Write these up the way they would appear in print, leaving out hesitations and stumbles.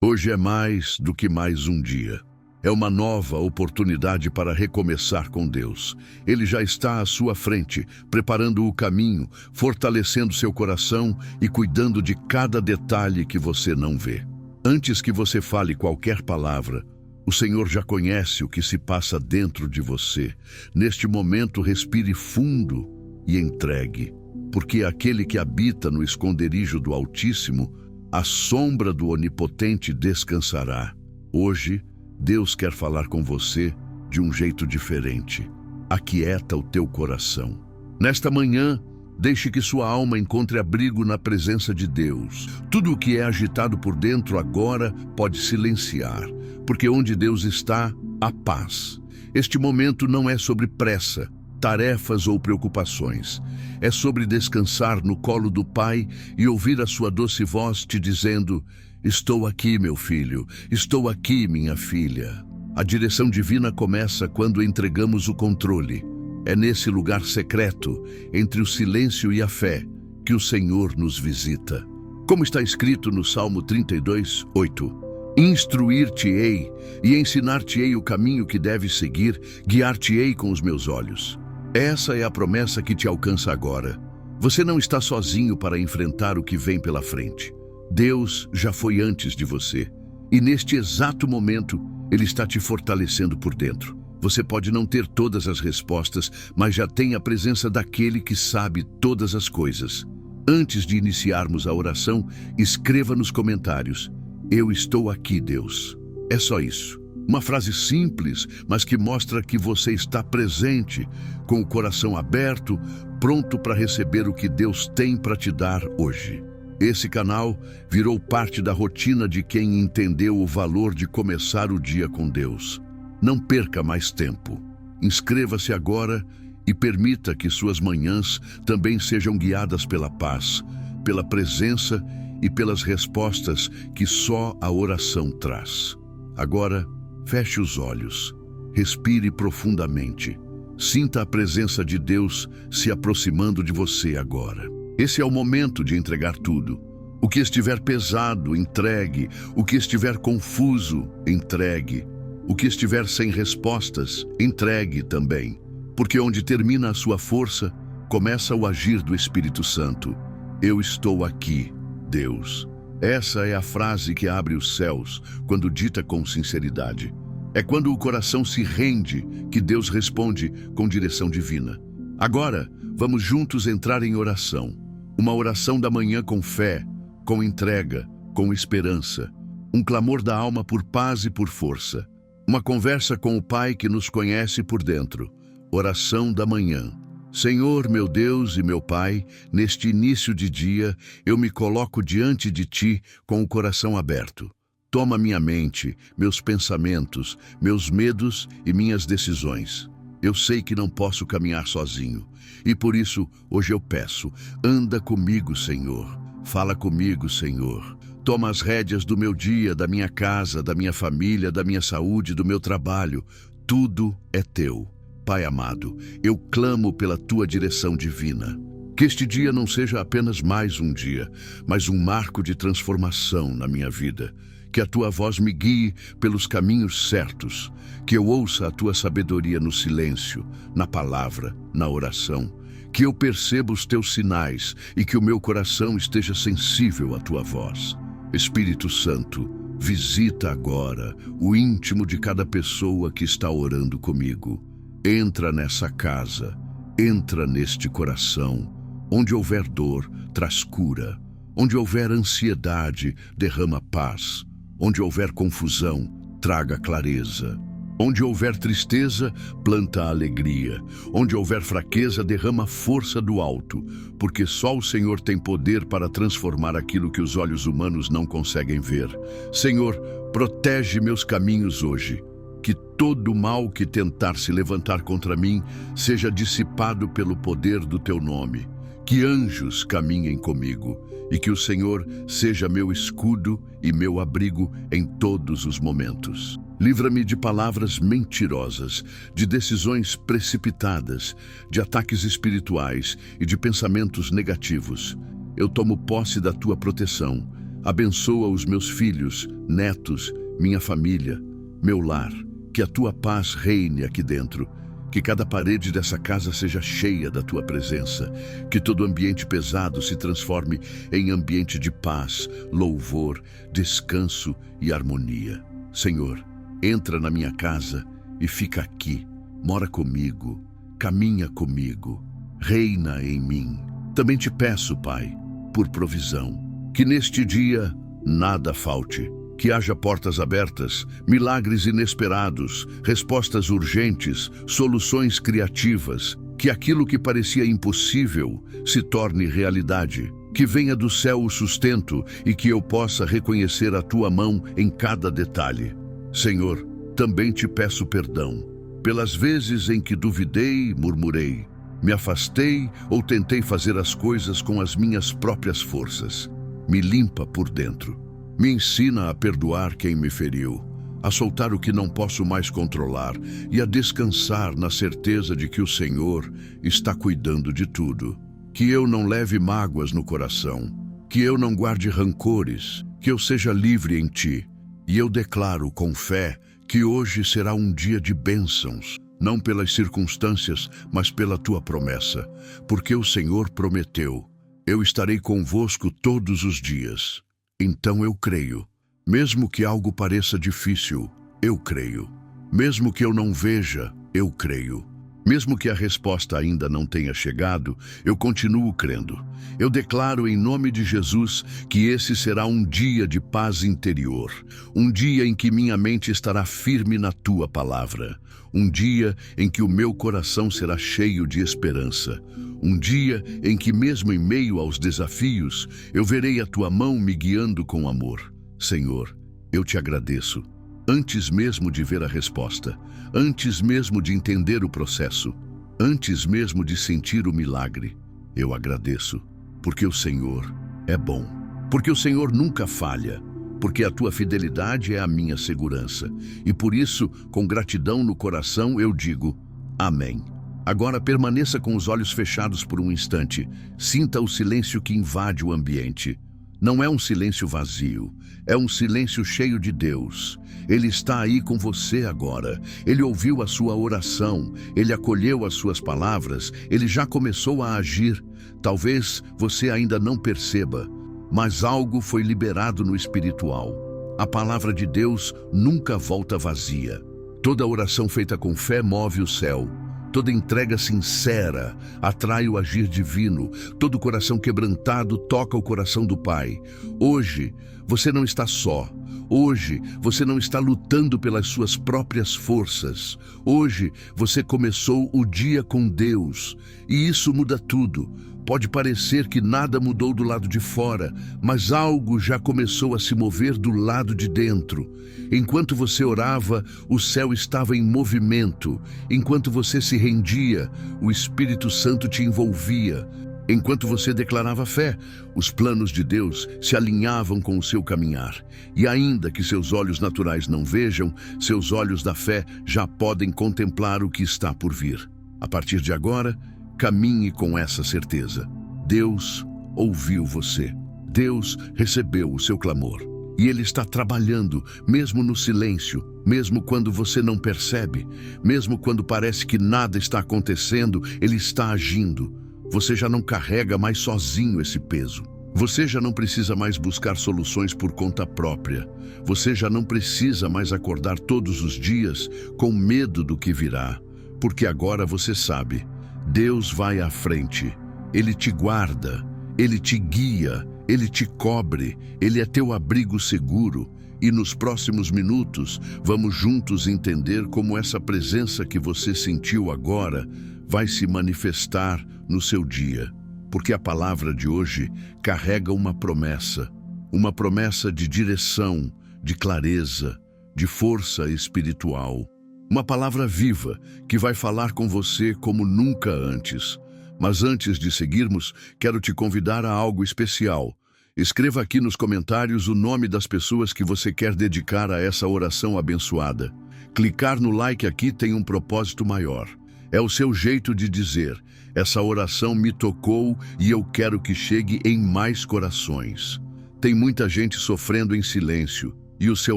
Hoje é mais do que mais um dia. É uma nova oportunidade para recomeçar com Deus. Ele já está à sua frente, preparando o caminho, fortalecendo seu coração e cuidando de cada detalhe que você não vê. Antes que você fale qualquer palavra, o Senhor já conhece o que se passa dentro de você. Neste momento, respire fundo e entregue, porque aquele que habita no esconderijo do Altíssimo, à sombra do Onipotente descansará. Hoje, Deus quer falar com você de um jeito diferente. Aquieta o teu coração. Nesta manhã, deixe que sua alma encontre abrigo na presença de Deus. Tudo o que é agitado por dentro agora pode silenciar, porque onde Deus está, há paz. Este momento não é sobre pressa, tarefas ou preocupações. É sobre descansar no colo do Pai e ouvir a sua doce voz te dizendo: estou aqui, meu filho, estou aqui, minha filha. A direção divina começa quando entregamos o controle. É nesse lugar secreto, entre o silêncio e a fé, que o Senhor nos visita. Como está escrito no Salmo 32, 8. Instruir-te-ei e ensinar-te-ei o caminho que deves seguir, guiar-te-ei com os meus olhos. Essa é a promessa que te alcança agora. Você não está sozinho para enfrentar o que vem pela frente. Deus já foi antes de você, e neste exato momento, Ele está te fortalecendo por dentro. Você pode não ter todas as respostas, mas já tem a presença daquele que sabe todas as coisas. Antes de iniciarmos a oração, escreva nos comentários: eu estou aqui, Deus. É só isso. Uma frase simples, mas que mostra que você está presente, com o coração aberto, pronto para receber o que Deus tem para te dar hoje. Esse canal virou parte da rotina de quem entendeu o valor de começar o dia com Deus. Não perca mais tempo. Inscreva-se agora e permita que suas manhãs também sejam guiadas pela paz, pela presença e pelas respostas que só a oração traz. Agora, feche os olhos, respire profundamente. Sinta a presença de Deus se aproximando de você agora. Esse é o momento de entregar tudo. O que estiver pesado, entregue. O que estiver confuso, entregue. O que estiver sem respostas, entregue também. Porque onde termina a sua força, começa o agir do Espírito Santo. Eu estou aqui, Deus. Essa é a frase que abre os céus quando dita com sinceridade. É quando o coração se rende que Deus responde com direção divina. Agora, vamos juntos entrar em oração. Uma oração da manhã com fé, com entrega, com esperança. Um clamor da alma por paz e por força. Uma conversa com o Pai que nos conhece por dentro. Oração da manhã. Senhor, meu Deus e meu Pai, neste início de dia, eu me coloco diante de Ti com o coração aberto. Toma minha mente, meus pensamentos, meus medos e minhas decisões. Eu sei que não posso caminhar sozinho, e por isso, hoje eu peço, anda comigo, Senhor. Fala comigo, Senhor. Toma as rédeas do meu dia, da minha casa, da minha família, da minha saúde, do meu trabalho. Tudo é Teu. Pai amado, eu clamo pela Tua direção divina. Que este dia não seja apenas mais um dia, mas um marco de transformação na minha vida. Que a Tua voz me guie pelos caminhos certos. Que eu ouça a Tua sabedoria no silêncio, na palavra, na oração. Que eu perceba os Teus sinais e que o meu coração esteja sensível à Tua voz. Espírito Santo, visita agora o íntimo de cada pessoa que está orando comigo. Entra nessa casa, entra neste coração. Onde houver dor, traz cura. Onde houver ansiedade, derrama paz. Onde houver confusão, traga clareza. Onde houver tristeza, planta alegria. Onde houver fraqueza, derrama força do alto. Porque só o Senhor tem poder para transformar aquilo que os olhos humanos não conseguem ver. Senhor, protege meus caminhos hoje. Que todo mal que tentar se levantar contra mim seja dissipado pelo poder do Teu nome. Que anjos caminhem comigo e que o Senhor seja meu escudo e meu abrigo em todos os momentos. Livra-me de palavras mentirosas, de decisões precipitadas, de ataques espirituais e de pensamentos negativos. Eu tomo posse da Tua proteção. Abençoa os meus filhos, netos, minha família, meu lar. Que a tua paz reine aqui dentro. Que cada parede dessa casa seja cheia da tua presença. Que todo ambiente pesado se transforme em ambiente de paz, louvor, descanso e harmonia. Senhor, entra na minha casa e fica aqui. Mora comigo, caminha comigo, reina em mim. Também te peço, Pai, por provisão. Que neste dia nada falte. Que haja portas abertas, milagres inesperados, respostas urgentes, soluções criativas. Que aquilo que parecia impossível se torne realidade. Que venha do céu o sustento e que eu possa reconhecer a tua mão em cada detalhe. Senhor, também te peço perdão pelas vezes em que duvidei, murmurei, me afastei ou tentei fazer as coisas com as minhas próprias forças. Me limpa por dentro. Me ensina a perdoar quem me feriu, a soltar o que não posso mais controlar e a descansar na certeza de que o Senhor está cuidando de tudo. Que eu não leve mágoas no coração, que eu não guarde rancores, que eu seja livre em ti. E eu declaro com fé que hoje será um dia de bênçãos, não pelas circunstâncias, mas pela tua promessa, porque o Senhor prometeu: eu estarei convosco todos os dias. Então eu creio. Mesmo que algo pareça difícil, eu creio. Mesmo que eu não veja, eu creio. Mesmo que a resposta ainda não tenha chegado, eu continuo crendo. Eu declaro em nome de Jesus que esse será um dia de paz interior, um dia em que minha mente estará firme na tua palavra, um dia em que o meu coração será cheio de esperança, um dia em que mesmo em meio aos desafios, eu verei a tua mão me guiando com amor. Senhor, eu te agradeço. Antes mesmo de ver a resposta, antes mesmo de entender o processo, antes mesmo de sentir o milagre, eu agradeço, porque o Senhor é bom, porque o Senhor nunca falha, porque a tua fidelidade é a minha segurança, e por isso, com gratidão no coração, eu digo, amém. Agora permaneça com os olhos fechados por um instante, sinta o silêncio que invade o ambiente. Não é um silêncio vazio, é um silêncio cheio de Deus. Ele está aí com você agora. Ele ouviu a sua oração, ele acolheu as suas palavras, ele já começou a agir. Talvez você ainda não perceba, mas algo foi liberado no espiritual. A palavra de Deus nunca volta vazia. Toda oração feita com fé move o céu. Toda entrega sincera atrai o agir divino. Todo coração quebrantado toca o coração do Pai. Hoje, você não está só. Hoje, você não está lutando pelas suas próprias forças. Hoje, você começou o dia com Deus. E isso muda tudo. Pode parecer que nada mudou do lado de fora, mas algo já começou a se mover do lado de dentro. Enquanto você orava, o céu estava em movimento. Enquanto você se rendia, o Espírito Santo te envolvia. Enquanto você declarava fé, os planos de Deus se alinhavam com o seu caminhar. E ainda que seus olhos naturais não vejam, seus olhos da fé já podem contemplar o que está por vir. A partir de agora, caminhe com essa certeza. Deus ouviu você. Deus recebeu o seu clamor. E Ele está trabalhando, mesmo no silêncio, mesmo quando você não percebe, mesmo quando parece que nada está acontecendo, Ele está agindo. Você já não carrega mais sozinho esse peso. Você já não precisa mais buscar soluções por conta própria. Você já não precisa mais acordar todos os dias com medo do que virá. Porque agora você sabe, Deus vai à frente. Ele te guarda, Ele te guia, Ele te cobre, Ele é teu abrigo seguro. E nos próximos minutos, vamos juntos entender como essa presença que você sentiu agora vai se manifestar no seu dia. Porque a palavra de hoje carrega uma promessa de direção, de clareza, de força espiritual. Uma palavra viva que vai falar com você como nunca antes. Mas antes de seguirmos, quero te convidar a algo especial. Escreva aqui nos comentários o nome das pessoas que você quer dedicar a essa oração abençoada. Clicar no like aqui tem um propósito maior. É o seu jeito de dizer, essa oração me tocou e eu quero que chegue em mais corações. Tem muita gente sofrendo em silêncio, e o seu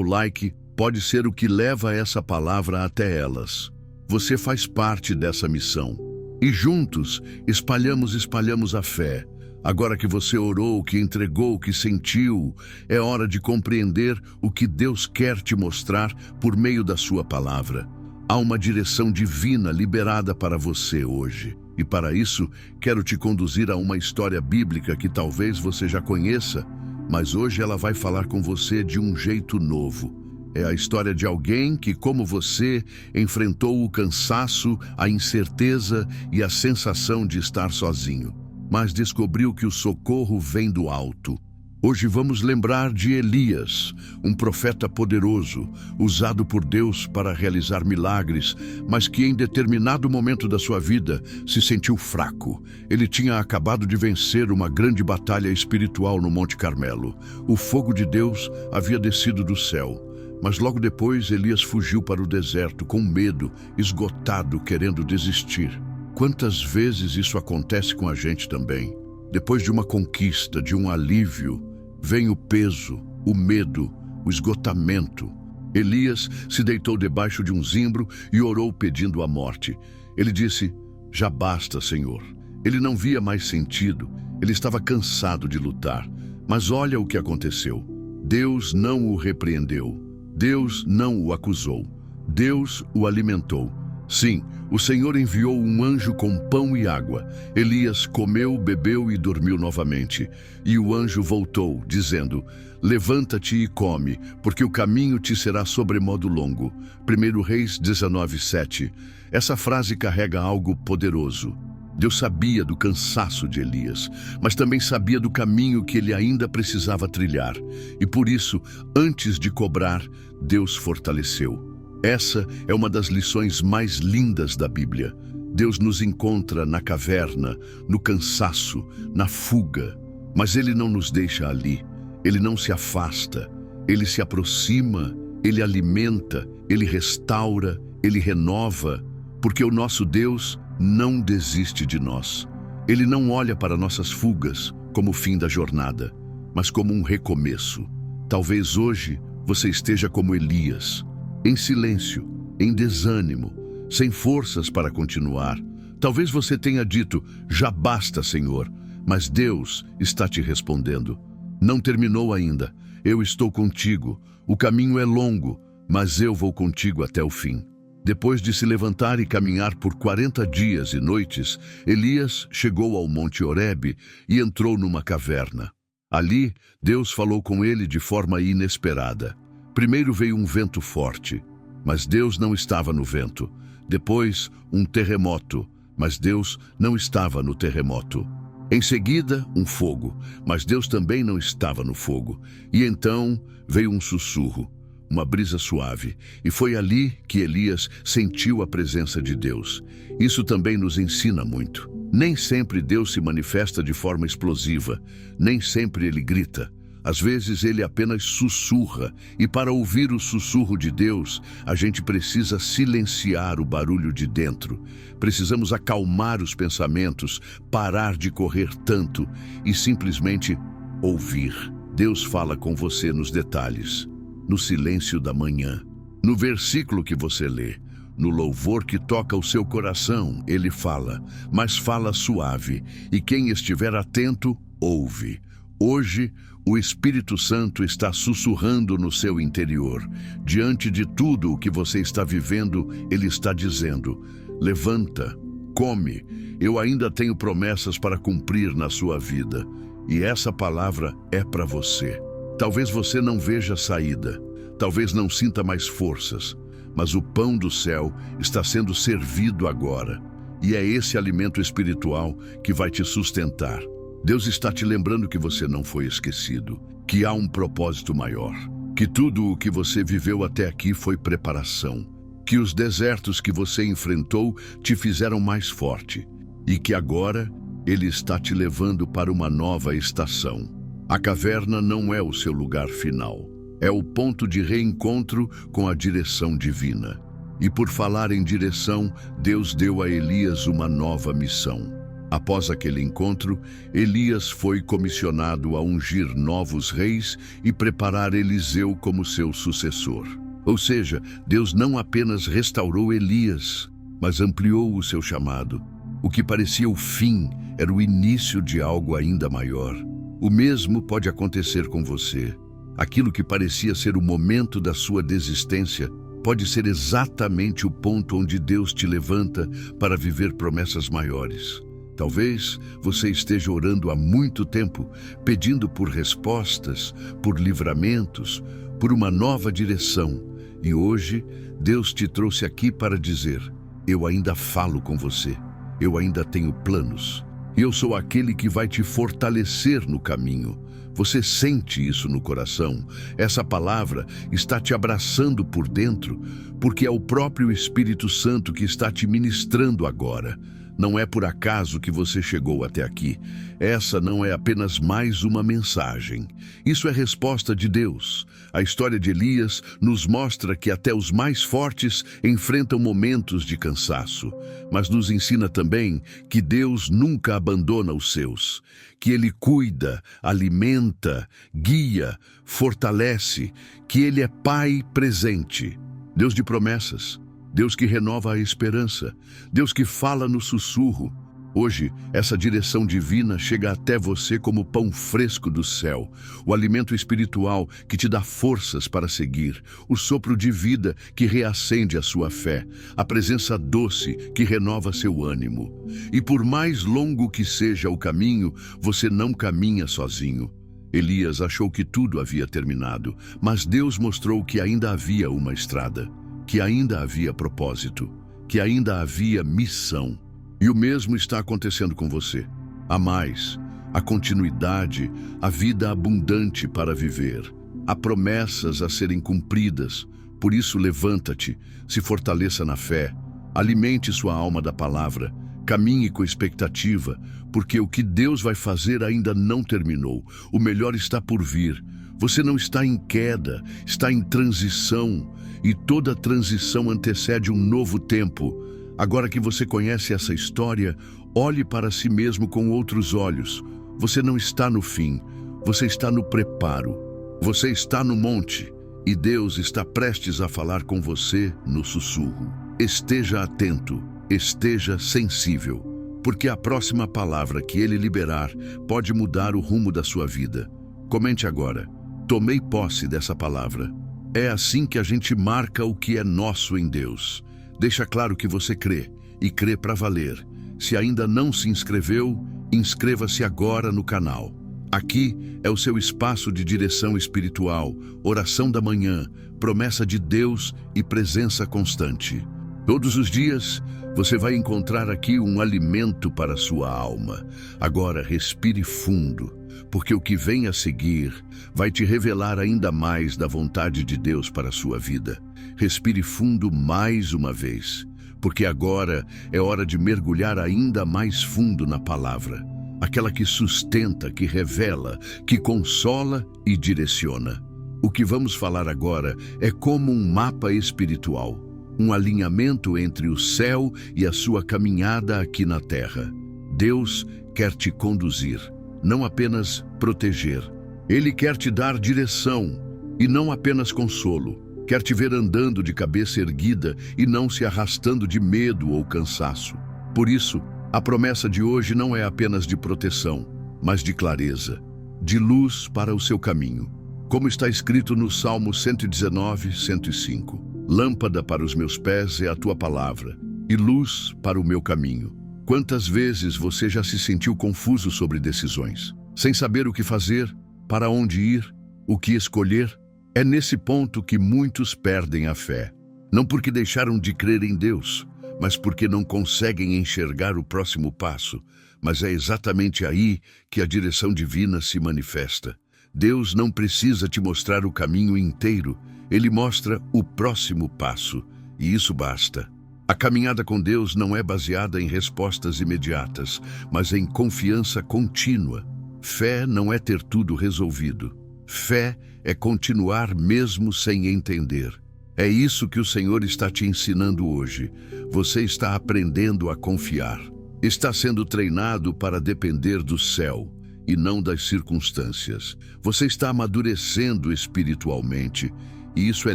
like pode ser o que leva essa palavra até elas. Você faz parte dessa missão. E juntos, espalhamos a fé. Agora que você orou, que entregou, que sentiu, é hora de compreender o que Deus quer te mostrar por meio da sua palavra. Há uma direção divina liberada para você hoje. E para isso, quero te conduzir a uma história bíblica que talvez você já conheça, mas hoje ela vai falar com você de um jeito novo. É a história de alguém que, como você, enfrentou o cansaço, a incerteza e a sensação de estar sozinho, mas descobriu que o socorro vem do alto. Hoje vamos lembrar de Elias, um profeta poderoso, usado por Deus para realizar milagres, mas que em determinado momento da sua vida se sentiu fraco. Ele tinha acabado de vencer uma grande batalha espiritual no Monte Carmelo. O fogo de Deus havia descido do céu. Mas logo depois Elias fugiu para o deserto com medo, esgotado, querendo desistir. Quantas vezes isso acontece com a gente também? Depois de uma conquista, de um alívio, vem o peso, o medo, o esgotamento. Elias se deitou debaixo de um zimbro e orou pedindo a morte. Ele disse: "Já basta, Senhor." Ele não via mais sentido, ele estava cansado de lutar. Mas olha o que aconteceu. Deus não o repreendeu. Deus não o acusou. Deus o alimentou. Sim, o Senhor enviou um anjo com pão e água. Elias comeu, bebeu e dormiu novamente. E o anjo voltou, dizendo: "Levanta-te e come, porque o caminho te será sobremodo longo." 1 Reis 19:7. Essa frase carrega algo poderoso. Deus sabia do cansaço de Elias, mas também sabia do caminho que ele ainda precisava trilhar. E por isso, antes de cobrar, Deus fortaleceu. Essa é uma das lições mais lindas da Bíblia. Deus nos encontra na caverna, no cansaço, na fuga. Mas Ele não nos deixa ali. Ele não se afasta. Ele se aproxima, Ele alimenta, Ele restaura, Ele renova, porque o nosso Deus não desiste de nós. Ele não olha para nossas fugas como o fim da jornada, mas como um recomeço. Talvez hoje você esteja como Elias, em silêncio, em desânimo, sem forças para continuar. Talvez você tenha dito: "Já basta, Senhor." Mas Deus está te respondendo: "Não terminou ainda. Eu estou contigo. O caminho é longo, mas eu vou contigo até o fim." Depois de se levantar e caminhar por 40 dias e noites, Elias chegou ao Monte Horebe e entrou numa caverna. Ali, Deus falou com ele de forma inesperada. Primeiro veio um vento forte, mas Deus não estava no vento. Depois, um terremoto, mas Deus não estava no terremoto. Em seguida, um fogo, mas Deus também não estava no fogo. E então veio um sussurro, uma brisa suave, e foi ali que Elias sentiu a presença de Deus. Isso também nos ensina muito. Nem sempre Deus se manifesta de forma explosiva, nem sempre Ele grita. Às vezes Ele apenas sussurra, e para ouvir o sussurro de Deus, a gente precisa silenciar o barulho de dentro. Precisamos acalmar os pensamentos, parar de correr tanto e simplesmente ouvir. Deus fala com você nos detalhes, no silêncio da manhã, no versículo que você lê, no louvor que toca o seu coração. Ele fala, mas fala suave, e quem estiver atento, ouve. Hoje, o Espírito Santo está sussurrando no seu interior. Diante de tudo o que você está vivendo, Ele está dizendo: "Levanta, come, eu ainda tenho promessas para cumprir na sua vida." E essa palavra é para você. Talvez você não veja saída, talvez não sinta mais forças, mas o pão do céu está sendo servido agora. E é esse alimento espiritual que vai te sustentar. Deus está te lembrando que você não foi esquecido, que há um propósito maior, que tudo o que você viveu até aqui foi preparação, que os desertos que você enfrentou te fizeram mais forte e que agora Ele está te levando para uma nova estação. A caverna não é o seu lugar final, é o ponto de reencontro com a direção divina. E por falar em direção, Deus deu a Elias uma nova missão. Após aquele encontro, Elias foi comissionado a ungir novos reis e preparar Eliseu como seu sucessor. Ou seja, Deus não apenas restaurou Elias, mas ampliou o seu chamado. O que parecia o fim era o início de algo ainda maior. O mesmo pode acontecer com você. Aquilo que parecia ser o momento da sua desistência pode ser exatamente o ponto onde Deus te levanta para viver promessas maiores. Talvez você esteja orando há muito tempo, pedindo por respostas, por livramentos, por uma nova direção. E hoje, Deus te trouxe aqui para dizer: eu ainda falo com você, eu ainda tenho planos. E eu sou aquele que vai te fortalecer no caminho. Você sente isso no coração? Essa palavra está te abraçando por dentro, porque é o próprio Espírito Santo que está te ministrando agora. Não é por acaso que você chegou até aqui. Essa não é apenas mais uma mensagem. Isso é resposta de Deus. A história de Elias nos mostra que até os mais fortes enfrentam momentos de cansaço, mas nos ensina também que Deus nunca abandona os seus, que Ele cuida, alimenta, guia, fortalece, que Ele é Pai presente, Deus de promessas. Deus que renova a esperança, Deus que fala no sussurro. Hoje, essa direção divina chega até você como pão fresco do céu, o alimento espiritual que te dá forças para seguir, o sopro de vida que reacende a sua fé, a presença doce que renova seu ânimo. E por mais longo que seja o caminho, você não caminha sozinho. Elias achou que tudo havia terminado, mas Deus mostrou que ainda havia uma estrada, que ainda havia propósito, que ainda havia missão. E o mesmo está acontecendo com você. Há mais, a continuidade, a vida abundante para viver. Há promessas a serem cumpridas. Por isso, levanta-te, se fortaleça na fé, alimente sua alma da palavra, caminhe com expectativa, porque o que Deus vai fazer ainda não terminou. O melhor está por vir. Você não está em queda, está em transição. E toda transição antecede um novo tempo. Agora que você conhece essa história, olhe para si mesmo com outros olhos. Você não está no fim, você está no preparo. Você está no monte e Deus está prestes a falar com você no sussurro. Esteja atento, esteja sensível, porque a próxima palavra que Ele liberar pode mudar o rumo da sua vida. Comente agora: tomei posse dessa palavra. É assim que a gente marca o que é nosso em Deus. Deixa claro que você crê, e crê para valer. Se ainda não se inscreveu, inscreva-se agora no canal. Aqui é o seu espaço de direção espiritual, oração da manhã, promessa de Deus e presença constante. Todos os dias, você vai encontrar aqui um alimento para a sua alma. Agora respire fundo, porque o que vem a seguir vai te revelar ainda mais da vontade de Deus para a sua vida. Respire fundo mais uma vez, porque agora é hora de mergulhar ainda mais fundo na palavra, aquela que sustenta, que revela, que consola e direciona. O que vamos falar agora é como um mapa espiritual, um alinhamento entre o céu e a sua caminhada aqui na terra. Deus quer te conduzir, não apenas proteger. Ele quer te dar direção e não apenas consolo. Quer te ver andando de cabeça erguida e não se arrastando de medo ou cansaço. Por isso, a promessa de hoje não é apenas de proteção, mas de clareza, de luz para o seu caminho. Como está escrito no Salmo 119, 105. Lâmpada para os meus pés é a tua palavra, e luz para o meu caminho. Quantas vezes você já se sentiu confuso sobre decisões, sem saber o que fazer, para onde ir, o que escolher? É nesse ponto que muitos perdem a fé. Não porque deixaram de crer em Deus, mas porque não conseguem enxergar o próximo passo. Mas é exatamente aí que a direção divina se manifesta. Deus não precisa te mostrar o caminho inteiro, Ele mostra o próximo passo, e isso basta. A caminhada com Deus não é baseada em respostas imediatas, mas em confiança contínua. Fé não é ter tudo resolvido. Fé é continuar mesmo sem entender. É isso que o Senhor está te ensinando hoje. Você está aprendendo a confiar. Está sendo treinado para depender do céu e não das circunstâncias. Você está amadurecendo espiritualmente e isso é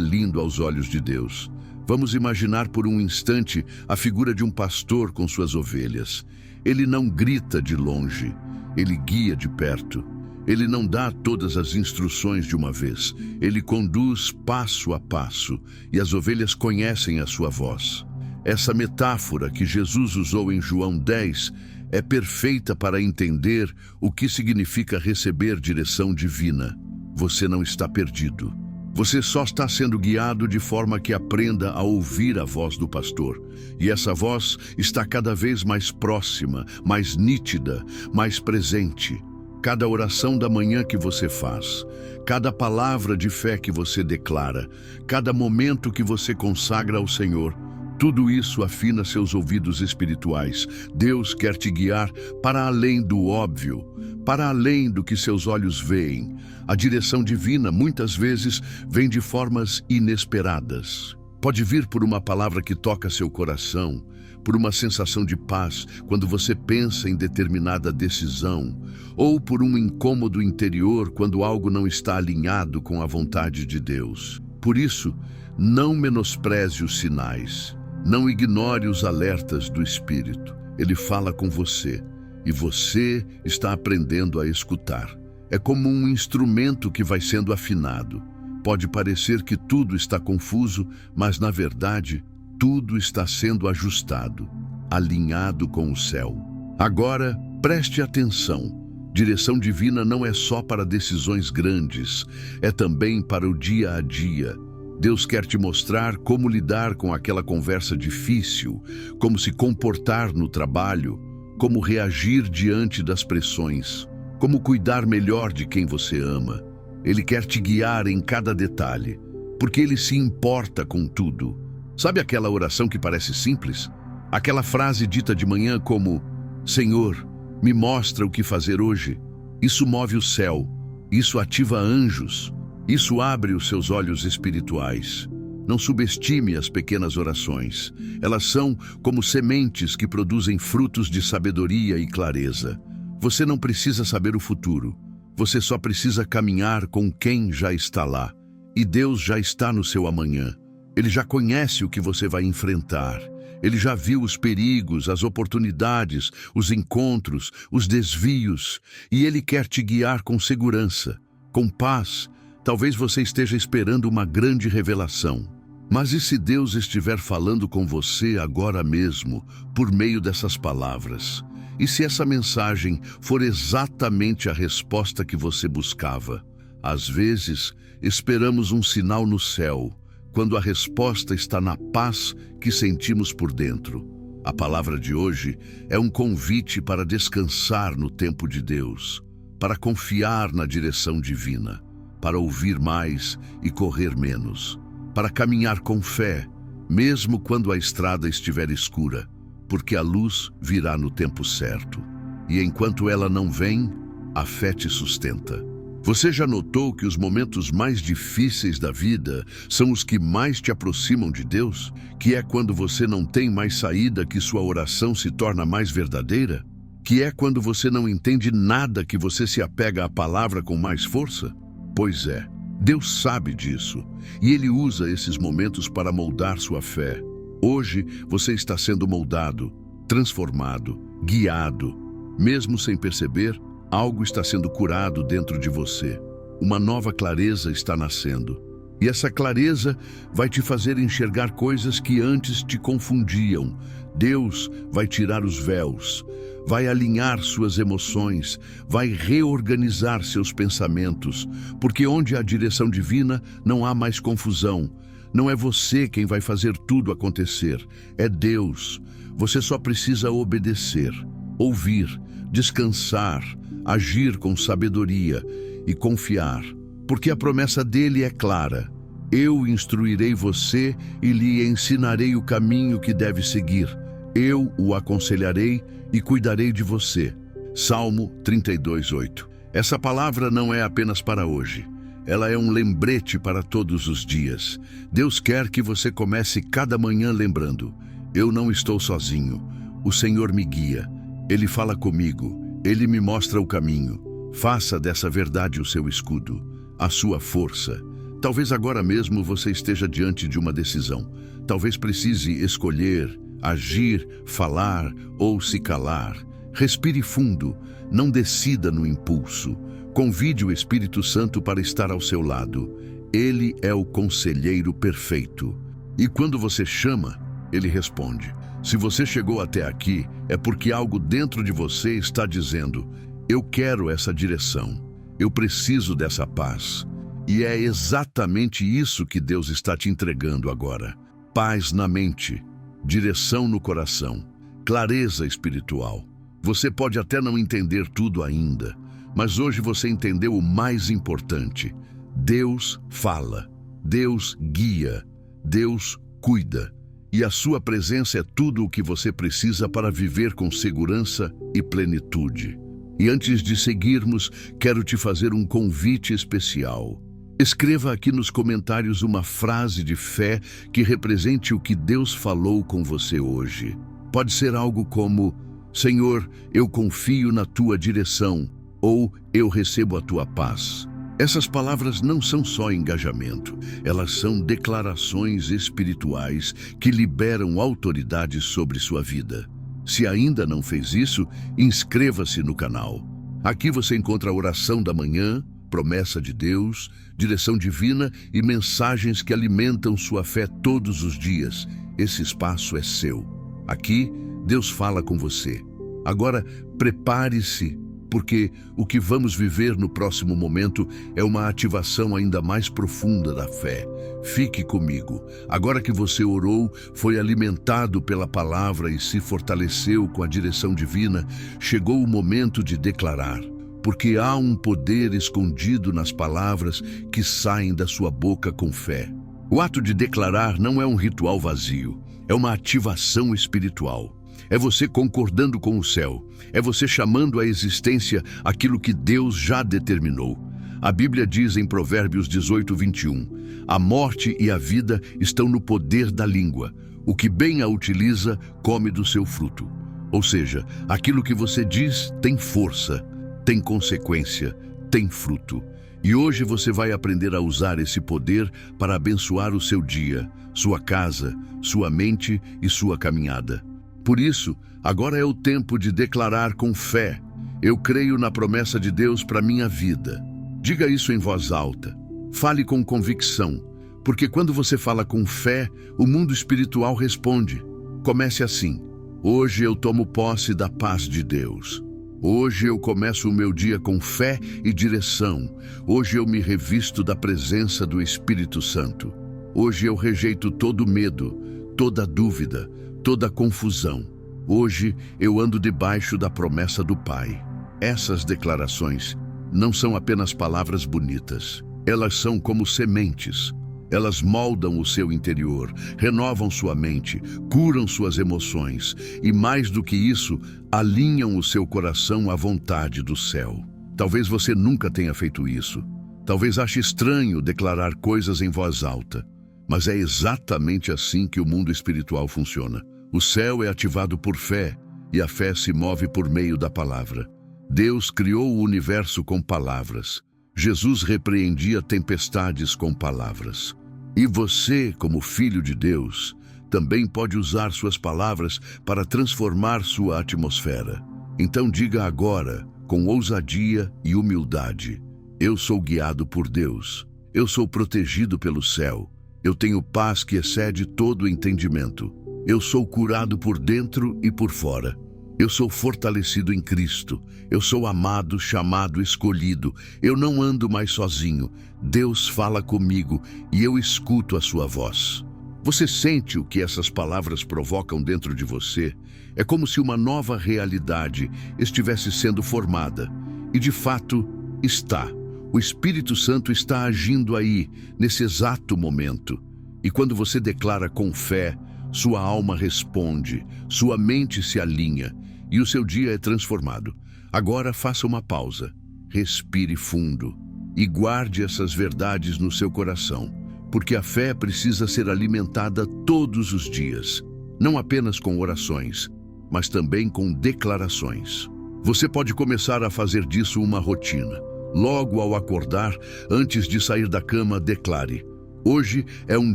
lindo aos olhos de Deus. Vamos imaginar por um instante a figura de um pastor com suas ovelhas. Ele não grita de longe, ele guia de perto. Ele não dá todas as instruções de uma vez. Ele conduz passo a passo e as ovelhas conhecem a sua voz. Essa metáfora que Jesus usou em João 10 é perfeita para entender o que significa receber direção divina. Você não está perdido. Você só está sendo guiado de forma que aprenda a ouvir a voz do pastor. E essa voz está cada vez mais próxima, mais nítida, mais presente. Cada oração da manhã que você faz, cada palavra de fé que você declara, cada momento que você consagra ao Senhor, tudo isso afina seus ouvidos espirituais. Deus quer te guiar para além do óbvio, para além do que seus olhos veem. A direção divina muitas vezes vem de formas inesperadas. Pode vir por uma palavra que toca seu coração, por uma sensação de paz quando você pensa em determinada decisão, ou por um incômodo interior quando algo não está alinhado com a vontade de Deus. Por isso, não menospreze os sinais. Não ignore os alertas do Espírito. Ele fala com você e você está aprendendo a escutar. É como um instrumento que vai sendo afinado. Pode parecer que tudo está confuso, mas na verdade, tudo está sendo ajustado, alinhado com o céu. Agora, preste atenção. Direção divina não é só para decisões grandes, é também para o dia a dia. Deus quer te mostrar como lidar com aquela conversa difícil, como se comportar no trabalho, como reagir diante das pressões, como cuidar melhor de quem você ama. Ele quer te guiar em cada detalhe, porque Ele se importa com tudo. Sabe aquela oração que parece simples? Aquela frase dita de manhã como: Senhor, me mostra o que fazer hoje. Isso move o céu, isso ativa anjos. Isso abre os seus olhos espirituais. Não subestime as pequenas orações. Elas são como sementes que produzem frutos de sabedoria e clareza. Você não precisa saber o futuro. Você só precisa caminhar com quem já está lá. E Deus já está no seu amanhã. Ele já conhece o que você vai enfrentar. Ele já viu os perigos, as oportunidades, os encontros, os desvios. E Ele quer te guiar com segurança, com paz. Talvez você esteja esperando uma grande revelação. Mas e se Deus estiver falando com você agora mesmo, por meio dessas palavras? E se essa mensagem for exatamente a resposta que você buscava? Às vezes, esperamos um sinal no céu, quando a resposta está na paz que sentimos por dentro. A palavra de hoje é um convite para descansar no tempo de Deus, para confiar na direção divina, para ouvir mais e correr menos, para caminhar com fé, mesmo quando a estrada estiver escura, porque a luz virá no tempo certo. E enquanto ela não vem, a fé te sustenta. Você já notou que os momentos mais difíceis da vida são os que mais te aproximam de Deus? Que é quando você não tem mais saída que sua oração se torna mais verdadeira? Que é quando você não entende nada que você se apega à palavra com mais força? Pois é, Deus sabe disso, e Ele usa esses momentos para moldar sua fé. Hoje você está sendo moldado, transformado, guiado. Mesmo sem perceber, algo está sendo curado dentro de você. Uma nova clareza está nascendo. E essa clareza vai te fazer enxergar coisas que antes te confundiam. Deus vai tirar os véus, vai alinhar suas emoções, vai reorganizar seus pensamentos, porque onde há direção divina não há mais confusão. Não é você quem vai fazer tudo acontecer, é Deus. Você só precisa obedecer, ouvir, descansar, agir com sabedoria e confiar, porque a promessa dele é clara. Eu instruirei você e lhe ensinarei o caminho que deve seguir. Eu o aconselharei e cuidarei de você. Salmo 32:8. Essa palavra não é apenas para hoje. Ela é um lembrete para todos os dias. Deus quer que você comece cada manhã lembrando: eu não estou sozinho. O Senhor me guia, Ele fala comigo, Ele me mostra o caminho. Faça dessa verdade o seu escudo, a sua força. Talvez agora mesmo você esteja diante de uma decisão. Talvez precise escolher, agir, falar ou se calar. Respire fundo, não decida no impulso. Convide o Espírito Santo para estar ao seu lado. Ele é o conselheiro perfeito. E quando você chama, ele responde. Se você chegou até aqui, é porque algo dentro de você está dizendo: eu quero essa direção, eu preciso dessa paz. E é exatamente isso que Deus está te entregando agora. Paz na mente, direção no coração, clareza espiritual. Você pode até não entender tudo ainda, mas hoje você entendeu o mais importante. Deus fala, Deus guia, Deus cuida. E a sua presença é tudo o que você precisa para viver com segurança e plenitude. E antes de seguirmos, quero te fazer um convite especial. Escreva aqui nos comentários uma frase de fé que represente o que Deus falou com você hoje. Pode ser algo como: Senhor, eu confio na tua direção, ou eu recebo a tua paz. Essas palavras não são só engajamento, elas são declarações espirituais que liberam autoridade sobre sua vida. Se ainda não fez isso, inscreva-se no canal. Aqui você encontra a oração da manhã, promessa de Deus, direção divina e mensagens que alimentam sua fé todos os dias. Esse espaço é seu. Aqui, Deus fala com você. Agora, prepare-se, porque o que vamos viver no próximo momento é uma ativação ainda mais profunda da fé. Fique comigo. Agora que você orou, foi alimentado pela palavra e se fortaleceu com a direção divina, chegou o momento de declarar. Porque há um poder escondido nas palavras que saem da sua boca com fé. O ato de declarar não é um ritual vazio, é uma ativação espiritual. É você concordando com o céu, é você chamando à existência aquilo que Deus já determinou. A Bíblia diz em Provérbios 18:21, a morte e a vida estão no poder da língua. O que bem a utiliza, come do seu fruto. Ou seja, aquilo que você diz tem força, tem consequência, tem fruto. E hoje você vai aprender a usar esse poder para abençoar o seu dia, sua casa, sua mente e sua caminhada. Por isso, agora é o tempo de declarar com fé: eu creio na promessa de Deus para minha vida. Diga isso em voz alta. Fale com convicção, porque quando você fala com fé, o mundo espiritual responde. Comece assim: hoje eu tomo posse da paz de Deus. Hoje eu começo o meu dia com fé e direção. Hoje eu me revisto da presença do Espírito Santo. Hoje eu rejeito todo medo, toda dúvida, toda confusão. Hoje eu ando debaixo da promessa do Pai. Essas declarações não são apenas palavras bonitas. Elas são como sementes. Elas moldam o seu interior, renovam sua mente, curam suas emoções e, mais do que isso, alinham o seu coração à vontade do céu. Talvez você nunca tenha feito isso. Talvez ache estranho declarar coisas em voz alta. Mas é exatamente assim que o mundo espiritual funciona. O céu é ativado por fé e a fé se move por meio da palavra. Deus criou o universo com palavras. Jesus repreendia tempestades com palavras. E você, como filho de Deus, também pode usar suas palavras para transformar sua atmosfera. Então diga agora, com ousadia e humildade: eu sou guiado por Deus. Eu sou protegido pelo céu. Eu tenho paz que excede todo o entendimento. Eu sou curado por dentro e por fora. Eu sou fortalecido em Cristo. Eu sou amado, chamado, escolhido. Eu não ando mais sozinho. Deus fala comigo e eu escuto a sua voz. Você sente o que essas palavras provocam dentro de você? É como se uma nova realidade estivesse sendo formada. E de fato, está. O Espírito Santo está agindo aí, nesse exato momento. E quando você declara com fé, sua alma responde, sua mente se alinha e o seu dia é transformado. Agora faça uma pausa, respire fundo e guarde essas verdades no seu coração, porque a fé precisa ser alimentada todos os dias, não apenas com orações, mas também com declarações. Você pode começar a fazer disso uma rotina. Logo ao acordar, antes de sair da cama, declare: hoje é um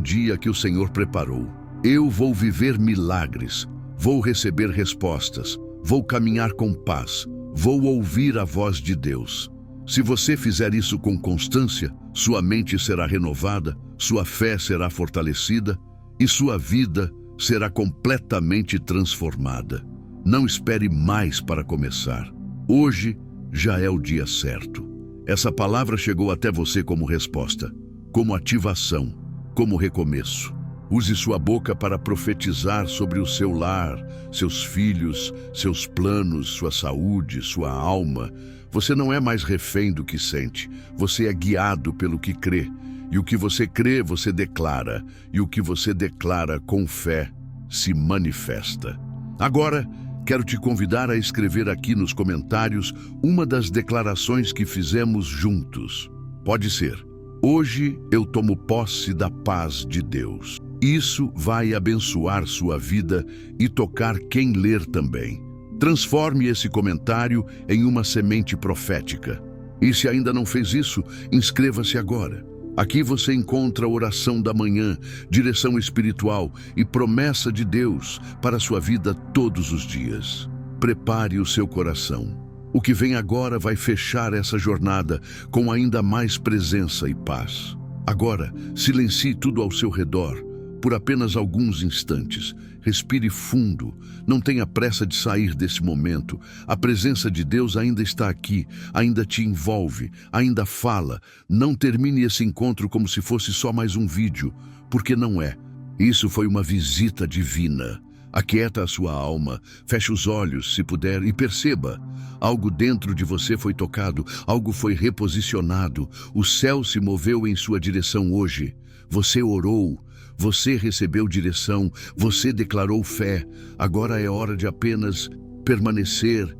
dia que o Senhor preparou. Eu vou viver milagres, vou receber respostas, vou caminhar com paz, vou ouvir a voz de Deus. Se você fizer isso com constância, sua mente será renovada, sua fé será fortalecida e sua vida será completamente transformada. Não espere mais para começar. Hoje já é o dia certo. Essa palavra chegou até você como resposta, como ativação, como recomeço. Use sua boca para profetizar sobre o seu lar, seus filhos, seus planos, sua saúde, sua alma. Você não é mais refém do que sente. Você é guiado pelo que crê. E o que você crê, você declara. E o que você declara com fé se manifesta. Agora, quero te convidar a escrever aqui nos comentários uma das declarações que fizemos juntos. Pode ser: hoje eu tomo posse da paz de Deus. Isso vai abençoar sua vida e tocar quem ler também. Transforme esse comentário em uma semente profética. E se ainda não fez isso, inscreva-se agora. Aqui você encontra a oração da manhã, direção espiritual e promessa de Deus para a sua vida todos os dias. Prepare o seu coração. O que vem agora vai fechar essa jornada com ainda mais presença e paz. Agora, silencie tudo ao seu redor por apenas alguns instantes. Respire fundo, não tenha pressa de sair desse momento. A presença de Deus ainda está aqui, ainda te envolve, ainda fala. Não termine esse encontro como se fosse só mais um vídeo, porque não é. Isso foi uma visita divina. Aquieta a sua alma, feche os olhos, se puder, e perceba. Algo dentro de você foi tocado, algo foi reposicionado. O céu se moveu em sua direção hoje. Você orou. Você recebeu direção, você declarou fé. Agora é hora de apenas permanecer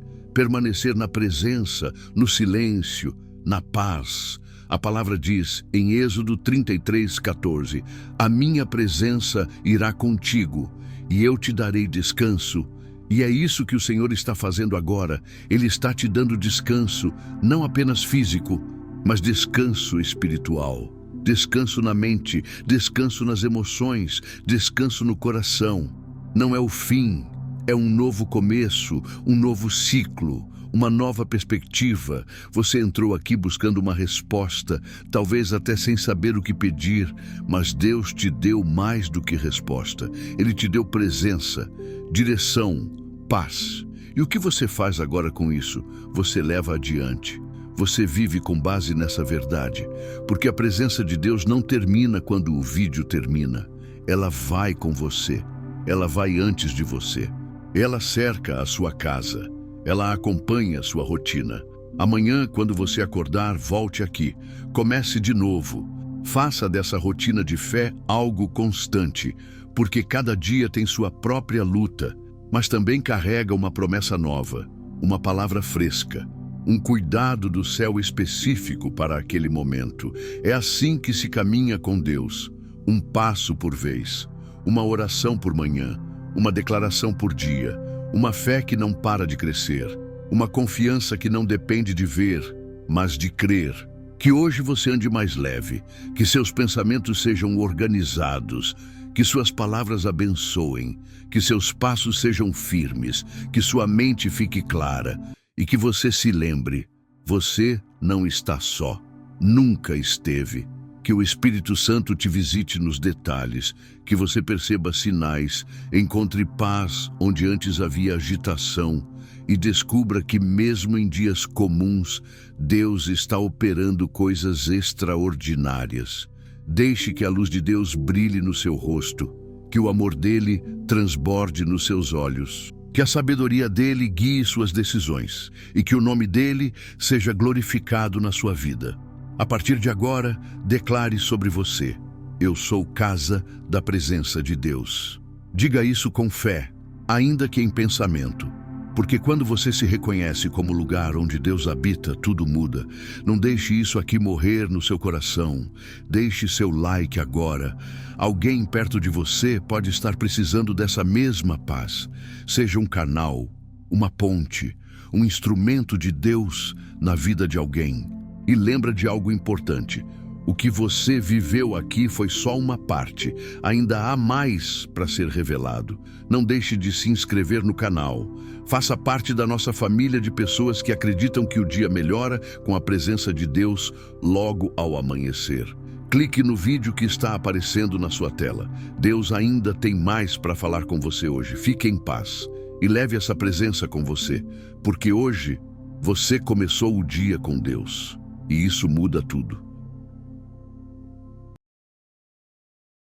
na presença, no silêncio, na paz. A palavra diz em Êxodo 33:14: a minha presença irá contigo e eu te darei descanso. E é isso que o Senhor está fazendo agora. Ele está te dando descanso, não apenas físico, mas descanso espiritual. Descanso na mente, descanso nas emoções, descanso no coração. Não é o fim, é um novo começo, um novo ciclo, uma nova perspectiva. Você entrou aqui buscando uma resposta, talvez até sem saber o que pedir, mas Deus te deu mais do que resposta. Ele te deu presença, direção, paz. E o que você faz agora com isso? Você leva adiante. Você vive com base nessa verdade, porque a presença de Deus não termina quando o vídeo termina. Ela vai com você, ela vai antes de você. Ela cerca a sua casa, ela acompanha a sua rotina. Amanhã, quando você acordar, volte aqui, comece de novo. Faça dessa rotina de fé algo constante, porque cada dia tem sua própria luta, mas também carrega uma promessa nova, uma palavra fresca. Um cuidado do céu específico para aquele momento. É assim que se caminha com Deus, um passo por vez, uma oração por manhã, uma declaração por dia, uma fé que não para de crescer, uma confiança que não depende de ver, mas de crer. Que hoje você ande mais leve, que seus pensamentos sejam organizados, que suas palavras abençoem, que seus passos sejam firmes, que sua mente fique clara. E que você se lembre, você não está só, nunca esteve. Que o Espírito Santo te visite nos detalhes, que você perceba sinais, encontre paz onde antes havia agitação e descubra que mesmo em dias comuns, Deus está operando coisas extraordinárias. Deixe que a luz de Deus brilhe no seu rosto, que o amor dele transborde nos seus olhos. Que a sabedoria dele guie suas decisões e que o nome dele seja glorificado na sua vida. A partir de agora, declare sobre você: eu sou casa da presença de Deus. Diga isso com fé, ainda que em pensamento. Porque quando você se reconhece como lugar onde Deus habita, tudo muda. Não deixe isso aqui morrer no seu coração. Deixe seu like agora. Alguém perto de você pode estar precisando dessa mesma paz. Seja um canal, uma ponte, um instrumento de Deus na vida de alguém. E lembra de algo importante. O que você viveu aqui foi só uma parte. Ainda há mais para ser revelado. Não deixe de se inscrever no canal. Faça parte da nossa família de pessoas que acreditam que o dia melhora com a presença de Deus logo ao amanhecer. Clique no vídeo que está aparecendo na sua tela. Deus ainda tem mais para falar com você hoje. Fique em paz e leve essa presença com você, porque hoje você começou o dia com Deus. E isso muda tudo.